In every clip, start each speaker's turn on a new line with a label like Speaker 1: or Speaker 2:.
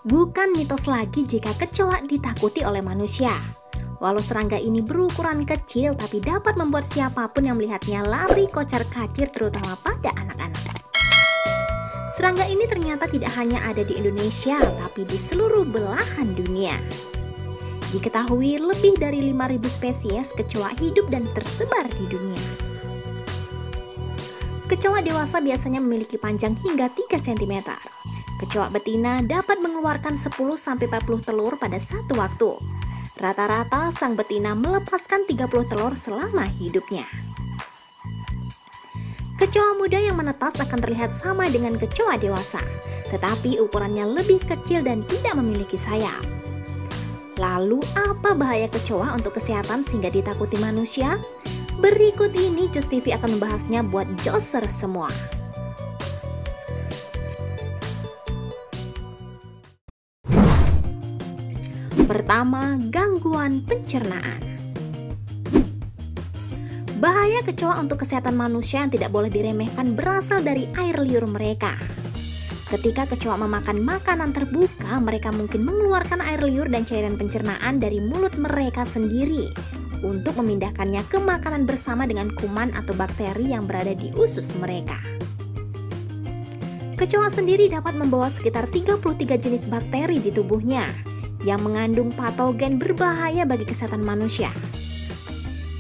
Speaker 1: Bukan mitos lagi jika kecoa ditakuti oleh manusia. Walau serangga ini berukuran kecil tapi dapat membuat siapapun yang melihatnya lari kocar-kacir, terutama pada anak-anak. Serangga ini ternyata tidak hanya ada di Indonesia tapi di seluruh belahan dunia. Diketahui lebih dari 5.000 spesies kecoa hidup dan tersebar di dunia. Kecoa dewasa biasanya memiliki panjang hingga 3 cm. Kecoa betina dapat mengeluarkan 10-40 telur pada satu waktu. Rata-rata sang betina melepaskan 30 telur selama hidupnya. Kecoa muda yang menetas akan terlihat sama dengan kecoa dewasa, tetapi ukurannya lebih kecil dan tidak memiliki sayap. Lalu apa bahaya kecoa untuk kesehatan sehingga ditakuti manusia? Berikut ini Jos TV akan membahasnya buat Joser semua. Pertama, gangguan pencernaan. Bahaya kecoa untuk kesehatan manusia yang tidak boleh diremehkan berasal dari air liur mereka. Ketika kecoa memakan makanan terbuka, mereka mungkin mengeluarkan air liur dan cairan pencernaan dari mulut mereka sendiri untuk memindahkannya ke makanan bersama dengan kuman atau bakteri yang berada di usus mereka. Kecoa sendiri dapat membawa sekitar 33 jenis bakteri di tubuhnya yang mengandung patogen berbahaya bagi kesehatan manusia.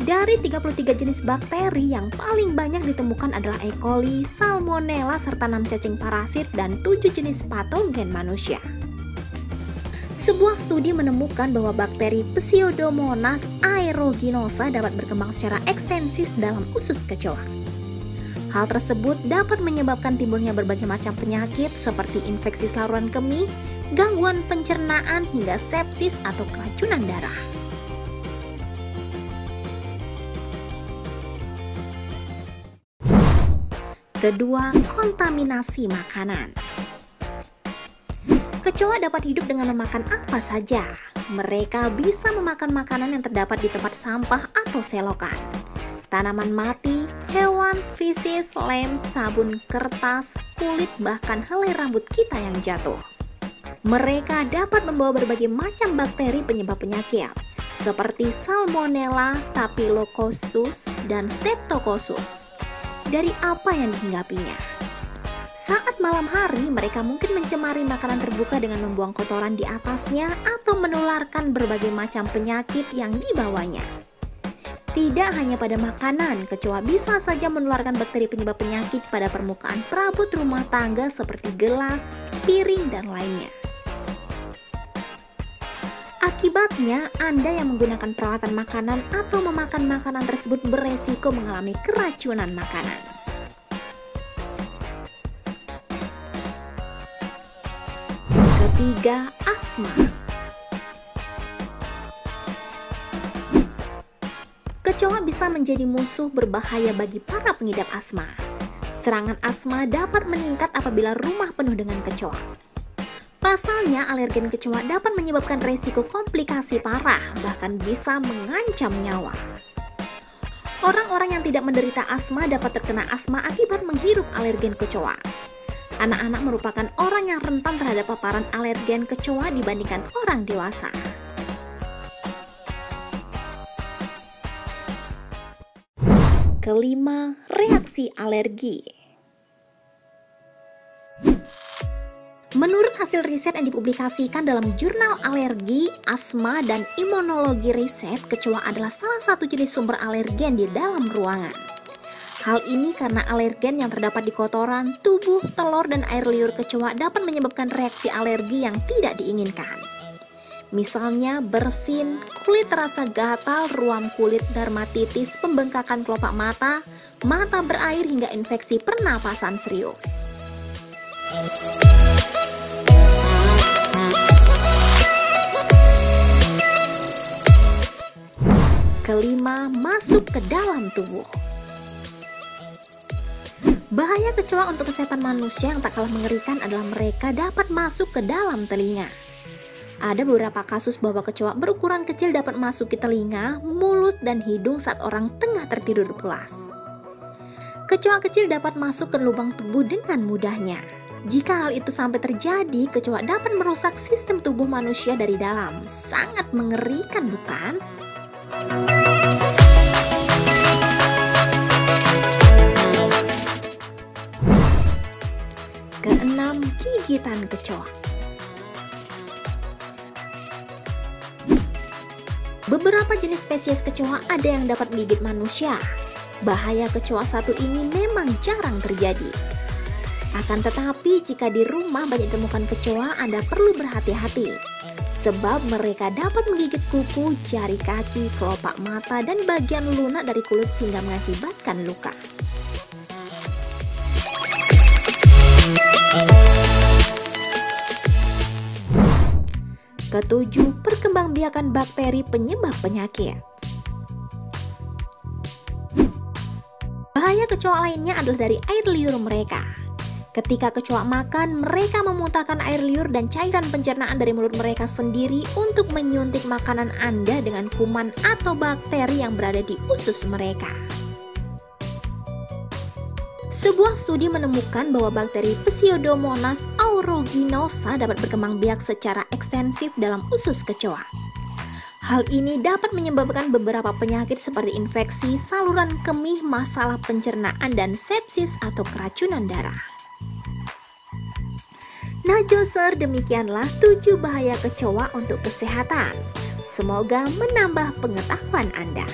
Speaker 1: Dari 33 jenis bakteri yang paling banyak ditemukan adalah E. coli, Salmonella, serta 6 cacing parasit dan 7 jenis patogen manusia. Sebuah studi menemukan bahwa bakteri Pseudomonas aeruginosa dapat berkembang secara ekstensif dalam usus kecoa. Hal tersebut dapat menyebabkan timbulnya berbagai macam penyakit seperti infeksi saluran kemih, gangguan pencernaan, hingga sepsis atau keracunan darah. Kedua, kontaminasi makanan. Kecoa dapat hidup dengan memakan apa saja. Mereka bisa memakan makanan yang terdapat di tempat sampah atau selokan, tanaman mati, hewan, feses, lem, sabun, kertas, kulit, bahkan helai rambut kita yang jatuh. Mereka dapat membawa berbagai macam bakteri penyebab penyakit, seperti Salmonella, Staphylococcus, dan Streptococcus. Dari apa yang dihinggapinya? Saat malam hari, mereka mungkin mencemari makanan terbuka dengan membuang kotoran di atasnya atau menularkan berbagai macam penyakit yang dibawanya. Tidak hanya pada makanan, kecoa bisa saja menularkan bakteri penyebab penyakit pada permukaan perabot rumah tangga seperti gelas, piring, dan lainnya. Akibatnya, Anda yang menggunakan peralatan makanan atau memakan makanan tersebut beresiko mengalami keracunan makanan. Ketiga, asma. Kecoa bisa menjadi musuh berbahaya bagi para pengidap asma. Serangan asma dapat meningkat apabila rumah penuh dengan kecoa. Pasalnya, alergen kecoa dapat menyebabkan resiko komplikasi parah, bahkan bisa mengancam nyawa. Orang-orang yang tidak menderita asma dapat terkena asma akibat menghirup alergen kecoa. Anak-anak merupakan orang yang rentan terhadap paparan alergen kecoa dibandingkan orang dewasa. Kelima, reaksi alergi. Menurut hasil riset yang dipublikasikan dalam jurnal alergi, asma, dan imunologi riset, kecoa adalah salah satu jenis sumber alergen di dalam ruangan. Hal ini karena alergen yang terdapat di kotoran, tubuh, telur, dan air liur kecoa dapat menyebabkan reaksi alergi yang tidak diinginkan. Misalnya bersin, kulit terasa gatal, ruam kulit, dermatitis, pembengkakan kelopak mata, mata berair, hingga infeksi pernapasan serius. Kelima, masuk ke dalam tubuh. Bahaya kecoa untuk kesehatan manusia yang tak kalah mengerikan adalah mereka dapat masuk ke dalam telinga. Ada beberapa kasus bahwa kecoa berukuran kecil dapat masuk ke telinga, mulut, dan hidung saat orang tengah tertidur pulas. Kecoa kecil dapat masuk ke lubang tubuh dengan mudahnya. Jika hal itu sampai terjadi, kecoa dapat merusak sistem tubuh manusia dari dalam. Sangat mengerikan, bukan? Keenam, gigitan kecoa. Beberapa jenis spesies kecoa ada yang dapat menggigit manusia. Bahaya kecoa satu ini memang jarang terjadi. Akan tetapi, jika di rumah banyak ditemukan kecoa, Anda perlu berhati-hati. Sebab mereka dapat menggigit kuku, jari kaki, kelopak mata, dan bagian lunak dari kulit sehingga mengakibatkan luka. Ketujuh, perkembangbiakan bakteri penyebab penyakit. Bahaya kecoa lainnya adalah dari air liur mereka. Ketika kecoa makan, mereka memuntahkan air liur dan cairan pencernaan dari mulut mereka sendiri untuk menyuntik makanan Anda dengan kuman atau bakteri yang berada di usus mereka. Sebuah studi menemukan bahwa bakteri Pseudomonas aeruginosa dapat berkembang biak secara ekstensif dalam usus kecoa. Hal ini dapat menyebabkan beberapa penyakit seperti infeksi saluran kemih, masalah pencernaan, dan sepsis atau keracunan darah. Nah Joser, demikianlah 7 bahaya kecoa untuk kesehatan. Semoga menambah pengetahuan Anda.